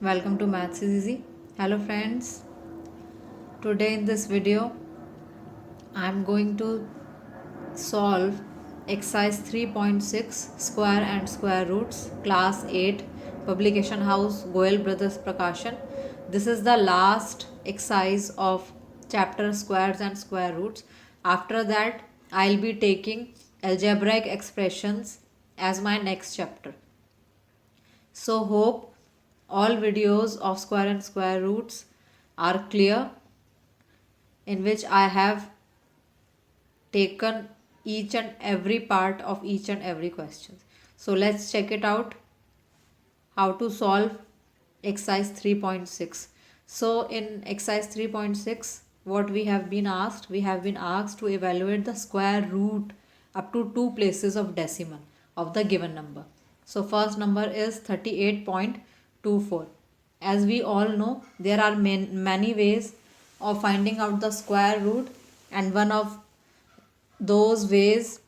Welcome to Maths is Easy. Hello friends. Today in this video I am going to solve exercise 3.6 square and square roots class 8 publication house Goel Brothers Prakashan. This is the last exercise of chapter squares and square roots. After that I'll be taking algebraic expressions as my next chapter. So hope all videos of square and square roots are clear, in which I have taken each and every part of each and every question. So let's check it out, how to solve exercise 3.6. So in exercise 3.6, what we have been asked, we have been asked to evaluate the square root up to two places of decimal of the given number. So first number is 38.24. As we all know, there are many ways of finding out the square root, and one of those ways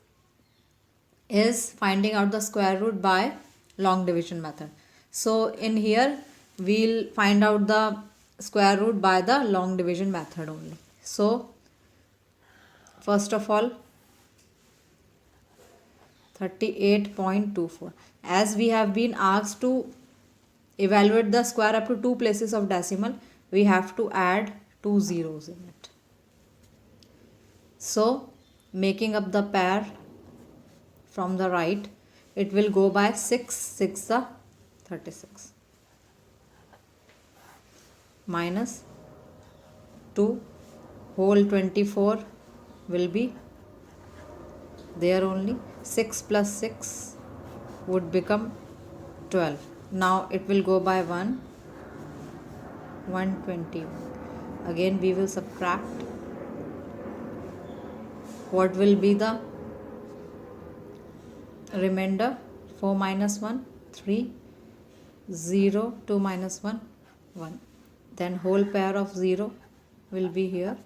is finding out the square root by long division method. So in here we'll find out the square root by the long division method only. So first of all, 38.24, as we have been asked to evaluate the square up to two places of decimal, we have to add two zeros in it. So making up the pair from the right, it will go by 6 6 the 36 minus 2 whole 24 will be there only. 6 plus 6 would become 12. Now it will go by 1 121. Again we will subtract. What will be the remainder? 4 minus 1 3, 0, 2 minus 1 1. Then whole pair of 0 will be here.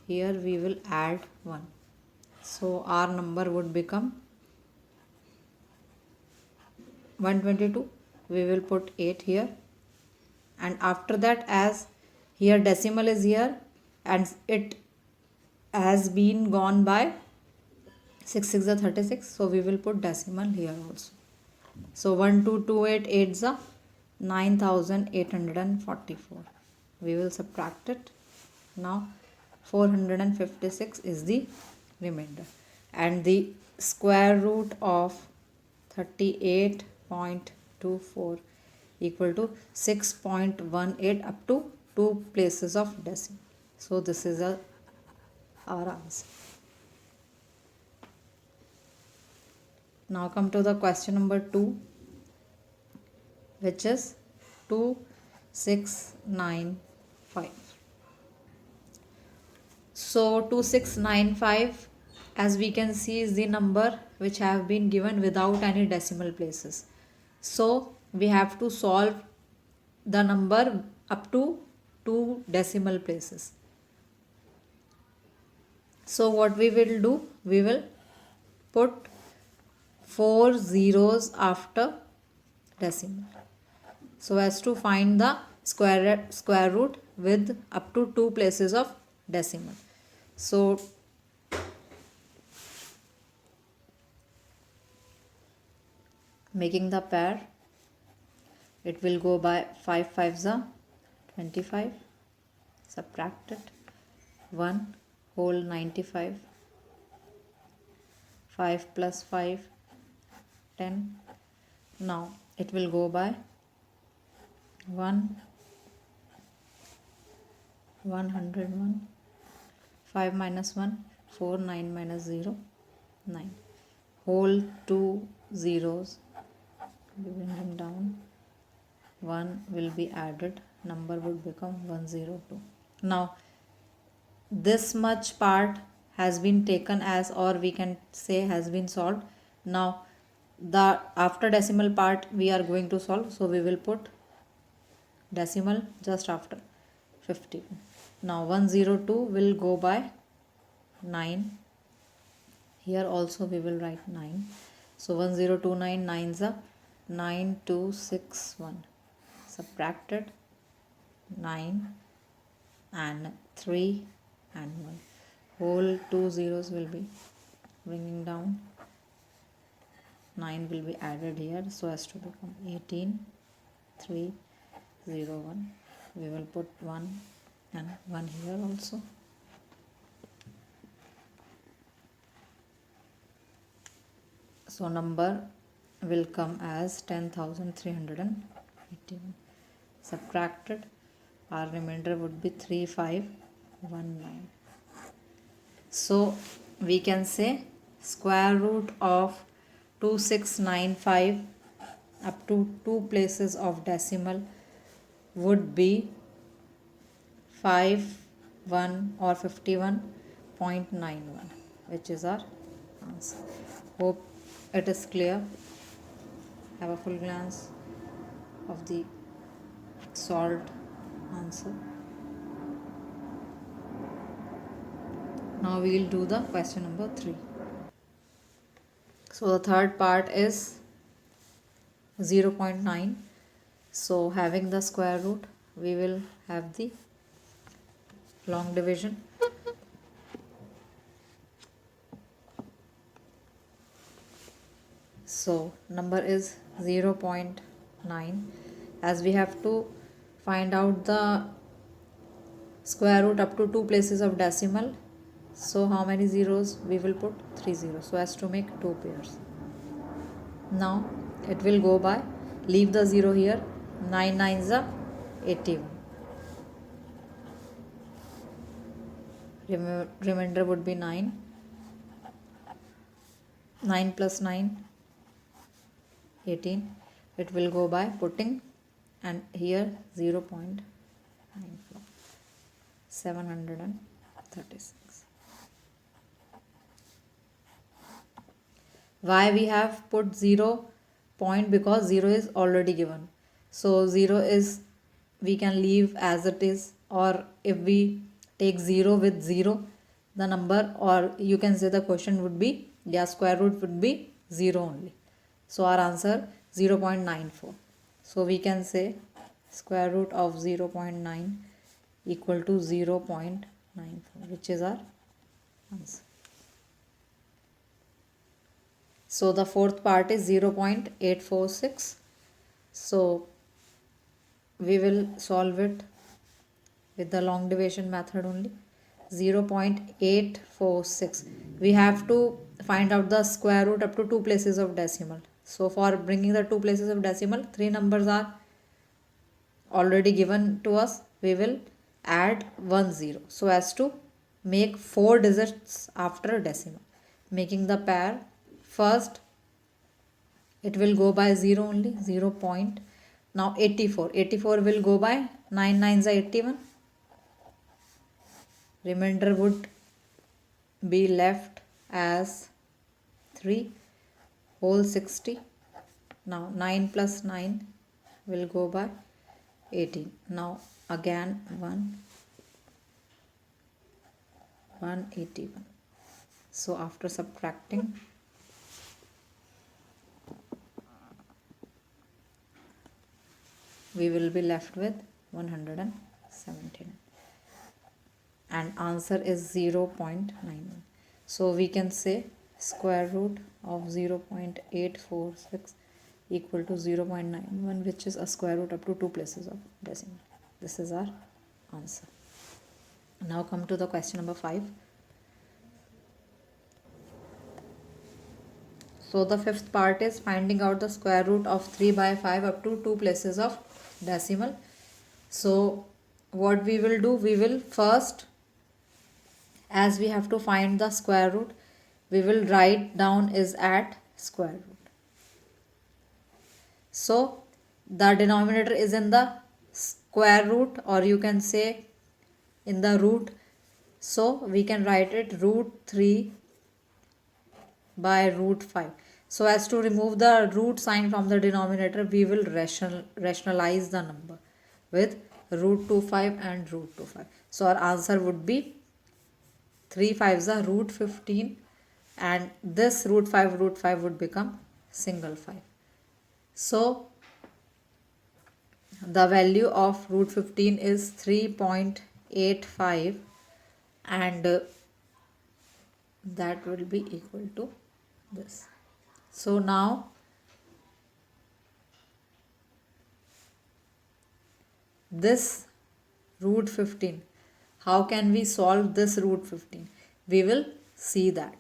Here we will add 1. So our number would become 122. We will put 8 here, and after that, as here decimal is here and it has been gone by 6 6 is 36, so we will put decimal here also. So 12288 is 9844. We will subtract it. Now 456 is the remainder, and the square root of 38.24 equal to 6.18 up to two places of decimal. So this is our answer. Now come to the question number 2, which is 2695. So 2695, as we can see, is the number which have been given without any decimal places. So we have to solve the number up to two decimal places. So what we will do, we will put 4 zeros after decimal, so as to find the square root with up to two places of decimal. So making the pair, it will go by 5 5s are 25, subtract it, 1 whole 95, 5 plus 5 10. Now it will go by 1 101, 5 minus 1 4, 9 minus 0 9, whole 2 zeros, bring them down, 1 will be added, number would become 102. Now this much part has been taken as, or we can say has been solved. Now the after decimal part we are going to solve, so we will put decimal just after 50. Now 102 will go by 9. Here also we will write 9. So 1029 9s are 9261. subtracted 9 and 3 and 1. Whole 2 zeros will be bringing down. 9 will be added here so as to become 18, 3, 0, 1. We will put 1 and 1 here also. So number will come as 10,381. Subtracted, our remainder would be 3519. So we can say square root of 2695 up to 2 places of decimal would be 51 or 51.91, which is our answer. Hope it is clear. Have a full glance of the solved answer. Now we will do the question number 3. So the third part is 0.9. So having the square root, we will have the long division. So number is 0.9. As we have to find out the square root up to 2 places of decimal, so how many zeros? We will put 3 zeros so as to make 2 pairs. Now it will go by, leave the 0 here, 9 nines are 81. Remainder would be 9. 9 plus 9, 18. It will go by putting and here 0.94, 736. Why we have put 0 point? Because 0 is already given. So 0 is, we can leave as it is, or if we take 0 with 0, the number, or you can say the question would be, square root would be 0 only. So our answer 0.94. So we can say square root of 0.9 equal to 0.94, which is our answer. So the fourth part is 0.846. So we will solve it with the long division method only. 0.846. We have to find out the square root up to 2 places of decimal. So for bringing the 2 places of decimal, 3 numbers are already given to us. We will add 1 0 so as to make 4 digits after decimal, making the pair. First it will go by 0 only, 0 point. Now 84 will go by 9 nines are 81. Remainder would be left as 3, whole 60. Now 9 plus 9 will go by 18. Now again 181. So after subtracting, we will be left with 179. And answer is 0.91. So we can say square root of 0.846 equal to 0.91, which is a square root up to 2 places of decimal. This is our answer. Now come to the question number 5. So the fifth part is finding out the square root of 3 by 5 up to 2 places of decimal. So what we will do, we will first, as we have to find the square root, we will write down is at square root. So the denominator is in the square root, or you can say in the root. So we can write it root 3 by root 5. So as to remove the root sign from the denominator, we will rationalize the number with root 25 and root 25. So our answer would be 3 5s are root 15, and this root 5 would become single 5. So the value of root 15 is 3.85, and that will be equal to this. So now this root 15, how can we solve this root 15? We will see that.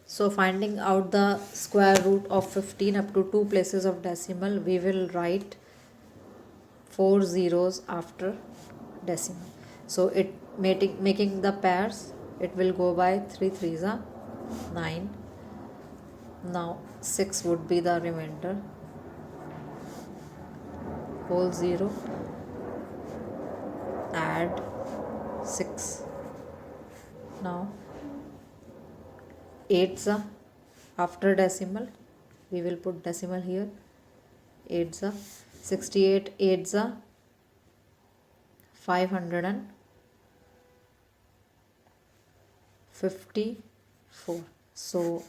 So finding out the square root of 15 up to 2 places of decimal, we will write 4 zeros after decimal. So it making the pairs, it will go by 3 3s are 9. Now 6 would be the remainder, whole 0, add 6. Now 8s are after decimal, we will put decimal here. 8s are 68, 8s are 554. So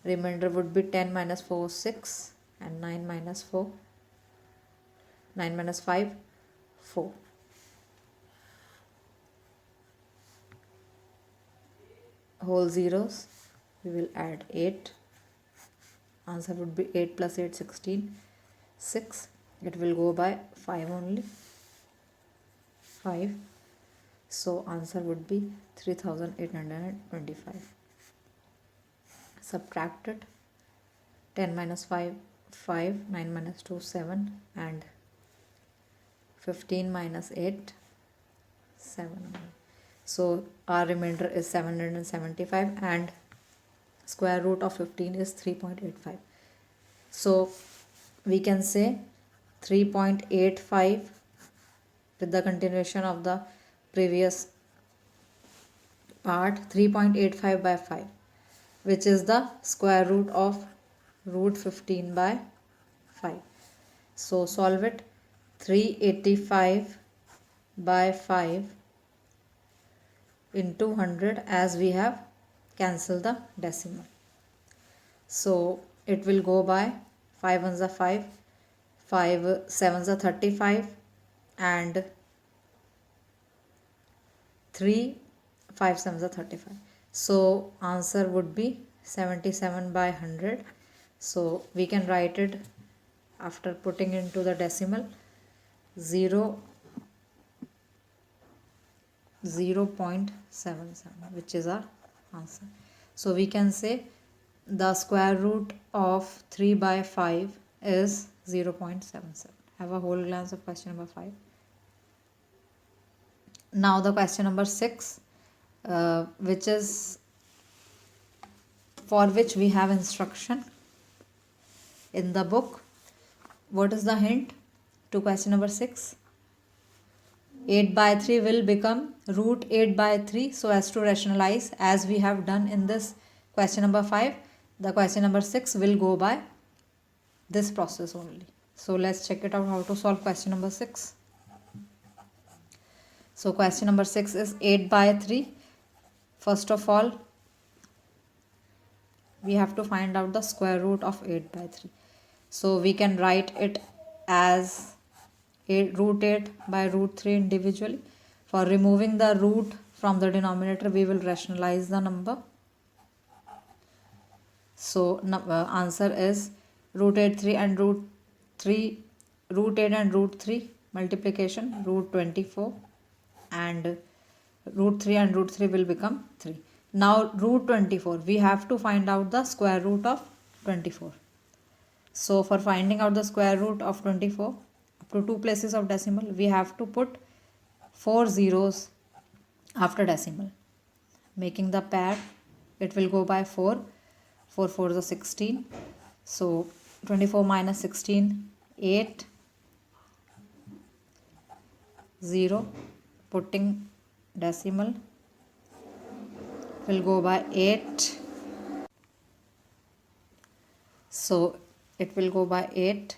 remainder would be 10 minus 4 6, and 9 minus 4, 9 minus 5 4. Whole zeros, we will add 8. Answer would be 8 plus 8 16, 6. It will go by 5 only, 5. So answer would be 3825. Subtracted, 10 minus 5 5, 9 minus 2 7, and 15 minus 8 7. So our remainder is 775, and square root of 15 is 3.85. So we can say 3.85 with the continuation of the previous part, 3.85 by 5, which is the square root of root 15 by 5. So solve it. 385 by 5 into 100, as we have cancelled the decimal. So it will go by 5 ones are 5, 5 7s are 35, and 3 5 7s are 35. So answer would be 77 by 100. So we can write it after putting into the decimal 0.77, which is our answer. So we can say the square root of 3 by 5 is 0.77. Have a whole glance of question number 5. Now the question number 6, which is for which we have instruction in the book. What is the hint to question number 6? 8 by 3 will become root 8 by 3, so as to rationalize, as we have done in this question number 5. The question number 6 will go by this process only. So let's check it out how to solve question number 6. So question number 6 is 8 by 3. First of all, we have to find out the square root of 8 by 3. So we can write it as root 8 by root 3 individually. For removing the root from the denominator, we will rationalize the number. So answer is root 8 3 and root 3, root 8 and root 3 multiplication, root 24, and root 3 and root 3 will become 3. Now root 24, we have to find out the square root of 24. So for finding out the square root of 24 up to 2 places of decimal, we have to put 4 zeros after decimal, making the pair. It will go by 4. 4 4 is 16. So 24 minus 16, 8, 0. Putting decimal will go by 8. So it will go by 8.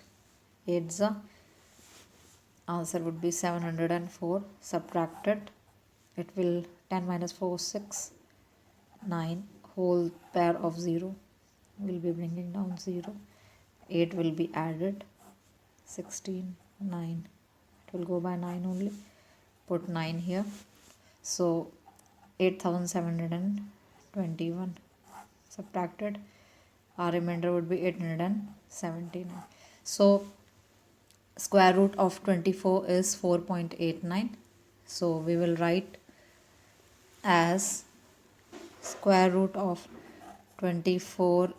8 is a answer would be 704. Subtracted, it will 10 minus 4 6, 9, whole pair of 0 will be bringing down 0. 8 will be added. 16, 9. It will go by 9 only. Put 9 here. So 8721 subtracted. Our remainder would be 879. So square root of 24 is 4.89. So we will write as square root of 24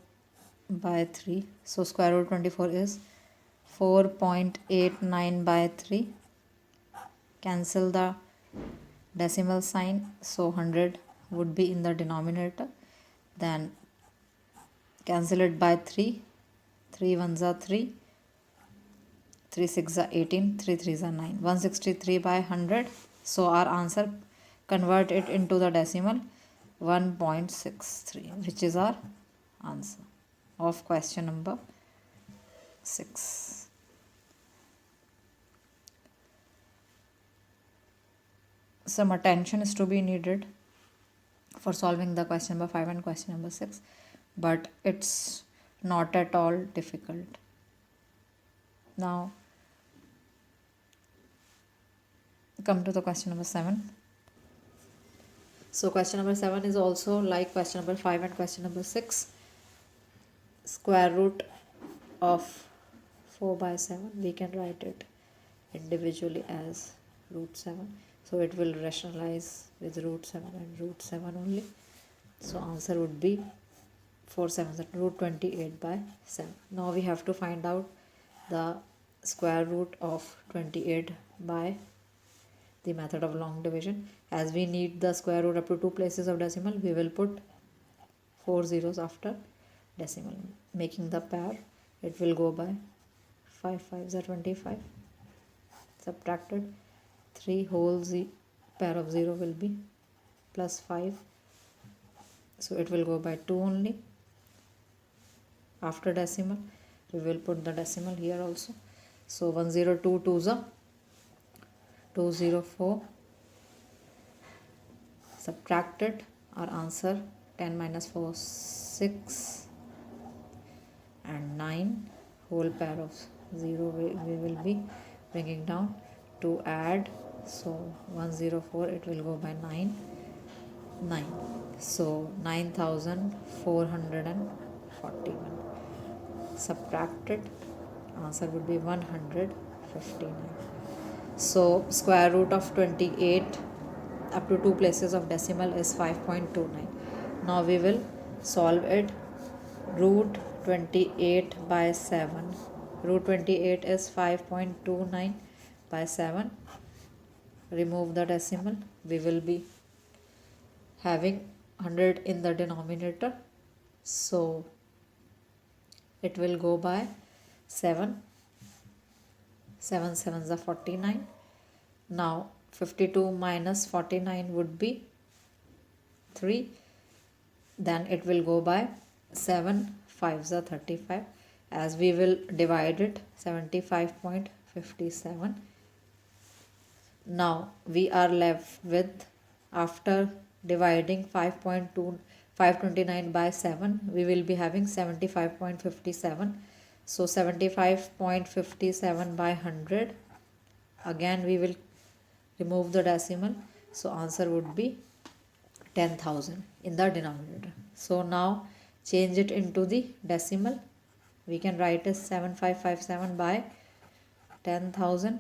by 3. So square root 24 is 4.89 by 3. Cancel the decimal sign, so 100 would be in the denominator. Then cancel it by 3. 3 ones are 3. 3 6 are 18. 3 3s are 9. 163 by 100. So our answer, convert it into the decimal, 1.63, which is our answer of question number 6. Some attention is to be needed for solving the question number 5 and question number 6, but it's not at all difficult. Now come to the question number 7. So question number 7 is also like question number 5 and question number 6. Square root of 4 by 7, we can write it individually as root 7. So it will rationalize with root 7 and root 7 only. So answer would be 4 7 root 28 by 7. Now we have to find out the square root of 28 by the method of long division. As we need the square root up to 2 places of decimal, we will put 4 zeros after decimal, making the pair. It will go by 5 5s are 25. Subtracted 3 whole pair of 0 will be plus 5. So it will go by 2 only. After decimal, we will put the decimal here also. So 102 2s are 204. Subtracted, our answer 10 minus 4 6 and 9 whole pair of 0 we will be bringing down to add. So 104, it will go by 9 9. So 9441. Subtracted, answer would be 159. So square root of 28 up to 2 places of decimal is 5.29. Now we will solve it. Root 28 by 7. Root 28 is 5.29 by 7. Remove the decimal. We will be having 100 in the denominator. So it will go by 7. 7 7s are 49. Now 52 minus 49 would be 3. Then it will go by 7 5s are 35. As we will divide it, 75.57. Now we are left with, after dividing 529 by 7, we will be having 75.57. So 75.57 by 100. Again we will remove the decimal. So answer would be 10,000 in the denominator. So now change it into the decimal. We can write as 7557 by 10,000.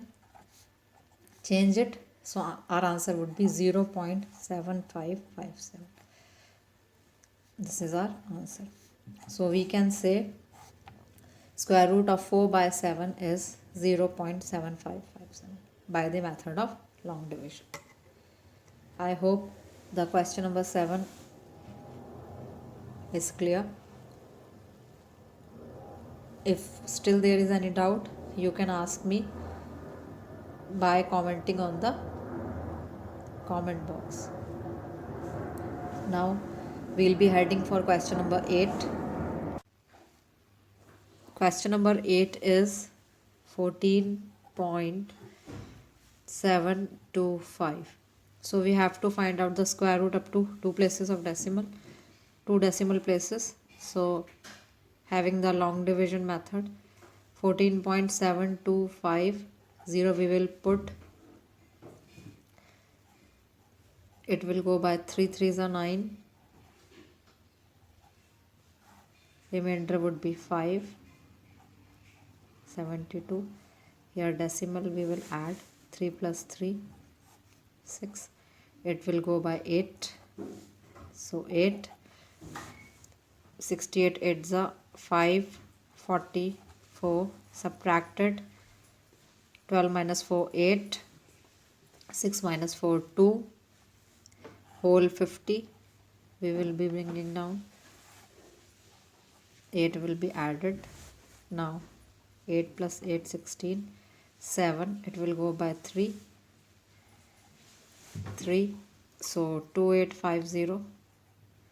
Change it. So our answer would be 0.7557. This is our answer. So we can say square root of 4 by 7 is 0.7557 by the method of long division. I hope the question number 7 is clear. If still there is any doubt, you can ask me by commenting on the comment box. Now we'll be heading for question number 8. Question number 8 is 14.725. So we have to find out the square root up to 2 places of decimal, 2 decimal places. So having the long division method. 14.725 0 we will put, it will go by 3 3s are 9, remainder would be 5, 72. Here decimal we will add 3 plus 3 6, it will go by 8, so 8, 68 8s are 5, 44, subtracted 12 minus 4 8, 6 minus 4 2, whole 50 we will be bringing down, 8 will be added. Now 8 plus 8 16, 7, it will go by 3, so 2850,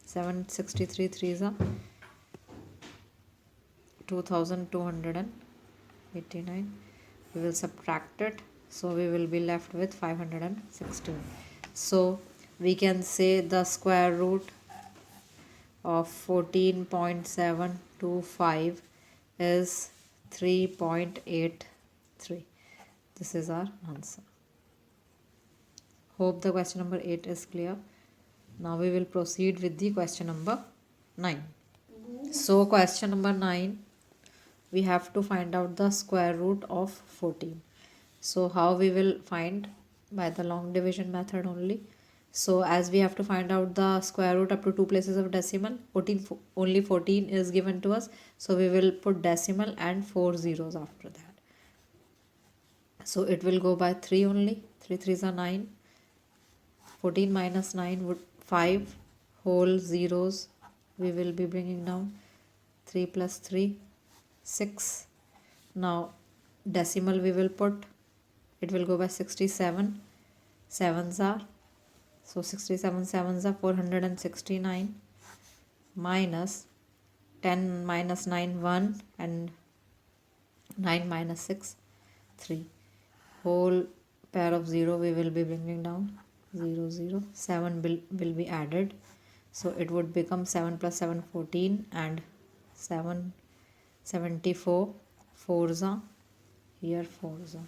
763 3s are 2289, we will subtract it, so we will be left with 516. So we can say the square root of 14.725 is 3.83. This is our answer. Hope the question number 8 is clear. Now we will proceed with the question number 9. So question number 9, we have to find out the square root of 14. So how we will find? By the long division method only. So as we have to find out the square root up to 2 places of decimal, only 14 is given to us, so we will put decimal and 4 zeros after that. So it will go by 3 only, 3 3s are 9, 14 minus 9 would 5, whole zeros we will be bringing down, 3 plus 3 6. Now decimal we will put, it will go by 67, 7s are, so 67 7s are 469, minus 10 minus 9 1, and 9 minus 6 3, whole pair of 0 we will be bringing down, 0 0, 7 will be added, so it would become 7 plus 7 14, and 7 74 4s are, here 4s are,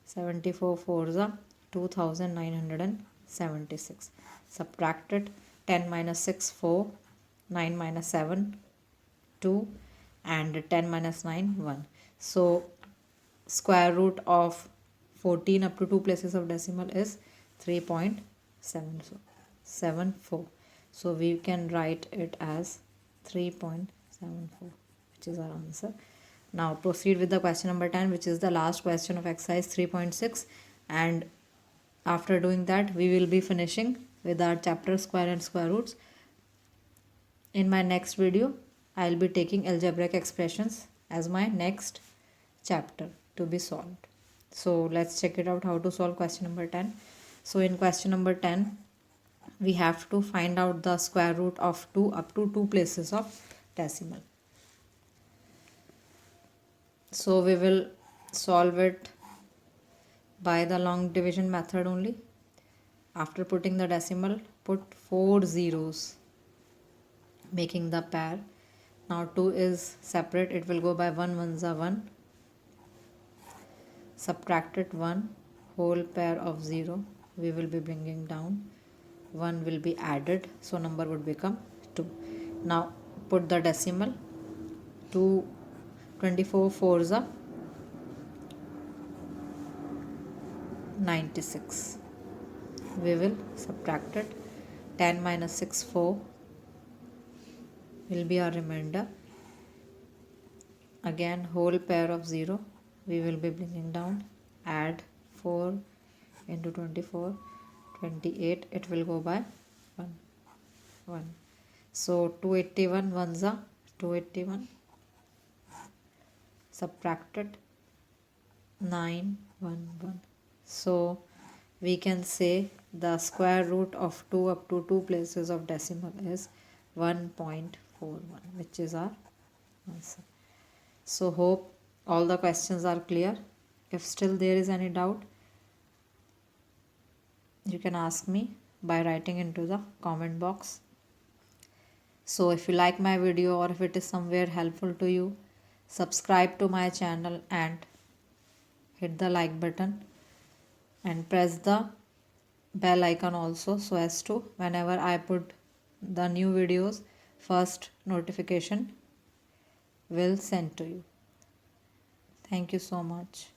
74 4s are 2976, subtracted 10 minus 6 4, 9 minus 7 2, and 10 minus 9 1. So square root of 14 up to 2 places of decimal is 3.74. So we can write it as 3.74, which is our answer. Now proceed with the question number 10, which is the last question of exercise 3.6, and after doing that we will be finishing with our chapter square and square roots. In my next video I will be taking algebraic expressions as my next chapter to be solved. So let's check it out how to solve question number 10. So in question number 10 we have to find out the square root of 2 up to 2 places of decimal. So we will solve it by the long division method only. After putting the decimal, put 4 zeros making the pair. Now 2 is separate, it will go by 1 1s are 1, subtracted 1, whole pair of 0 we will be bringing down, 1 will be added, so number would become 2. Now put the decimal, 2 24 4s are 96, we will subtract it, 10 minus 6 4 will be our remainder, again whole pair of 0 we will be bringing down, add 4 into 24 28, it will go by 1. So 281 1s are 281, subtracted 9 1 1. So we can say the square root of 2 up to 2 places of decimal is 1.41, which is our answer. So hope all the questions are clear. If still there is any doubt, you can ask me by writing into the comment box. So if you like my video or if it is somewhere helpful to you, subscribe to my channel and hit the like button and press the bell icon also, so as to whenever I put the new videos, first notification will send to you. Thank you so much.